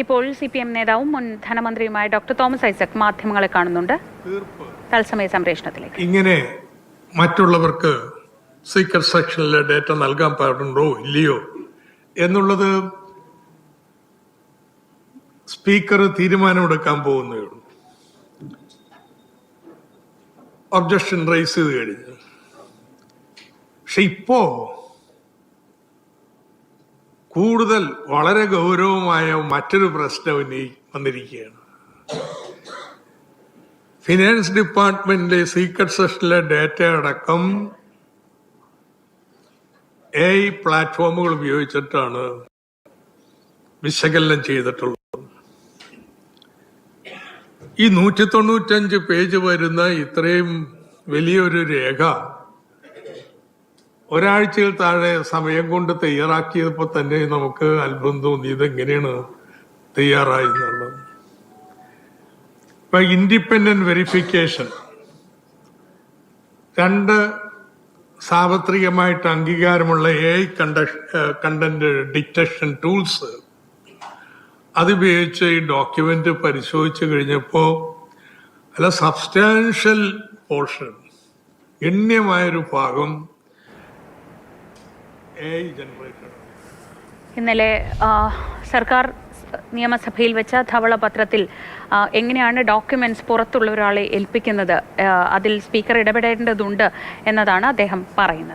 ഇപ്പോൾ CPM നേതാവും മുൻ ധനമന്ത്രിയുമായ ഡോക്ടർ തോമസ് ഐസക് മാധ്യമങ്ങളെ കാണുന്നുണ്ട്. തത്സമയ സംപ്രേഷണത്തിലേക്ക്. ഇങ്ങനെ മറ്റുള്ളവർക്ക് സീക്രട്ട് സെക്ഷനിലെ ഡേറ്റ നൽകാൻ പാടുണ്ടോ ഇല്ലയോ എന്നുള്ളത് സ്പീക്കർ തീരുമാനമെടുക്കാൻ പോകുന്നേ ഉള്ളൂ. ഒബ്ജക്ഷൻ റൈസ് ചെയ്ത് കഴിഞ്ഞു. പക്ഷെ ഇപ്പോ കൂടുതൽ വളരെ ഗൗരവമായ മറ്റൊരു പ്രശ്നം വന്നിരിക്കുകയാണ്. ഫിനാൻസ് ഡിപ്പാർട്ട്മെന്റിലെ സീക്രട്ട് സെക്ഷനിലെ ഡേറ്റ അടക്കം AI പ്ലാറ്റ്ഫോമുകൾ ഉപയോഗിച്ചിട്ടാണ് വിശകലനം ചെയ്തിട്ടുള്ളത്. ഈ 195 പേജ് വരുന്ന ഇത്രയും വലിയൊരു രേഖ ഒരാഴ്ചയിൽ താഴെ സമയം കൊണ്ട് തയ്യാറാക്കിയപ്പോൾ തന്നെ നമുക്ക് അത്ഭുതം തോന്നി. ഇതെങ്ങനെയാണ് തയ്യാറായി എന്നുള്ളത്. ഇപ്പൊ ഇൻഡിപെൻഡന്റ് വെരിഫിക്കേഷൻ, 2 സാർവത്രികമായിട്ട് അംഗീകാരമുള്ള AI കണ്ടന്റ് ഡിറ്റക്ഷൻ ടൂൾസ് അതുപയോഗിച്ച് ഈ ഡോക്യുമെന്റ് പരിശോധിച്ചു കഴിഞ്ഞപ്പോ അല്ല സബ്സ്റ്റാൻഷ്യൽ പോർഷൻ, ഗണ്യമായൊരു ഭാഗം AI ജനറേറ്റഡ്. ഇന്നലെ സർക്കാർ നിയമസഭയിൽ വെച്ച ധവളപത്രത്തിൽ എങ്ങനെയാണ് ഡോക്യുമെന്റ്സ് പുറത്തുള്ള ഒരാളെ ഏൽപ്പിക്കുന്നത്, അതിൽ സ്പീക്കർ ഇടപെടേണ്ടതുണ്ട് എന്നതാണ് അദ്ദേഹം പറയുന്നത്.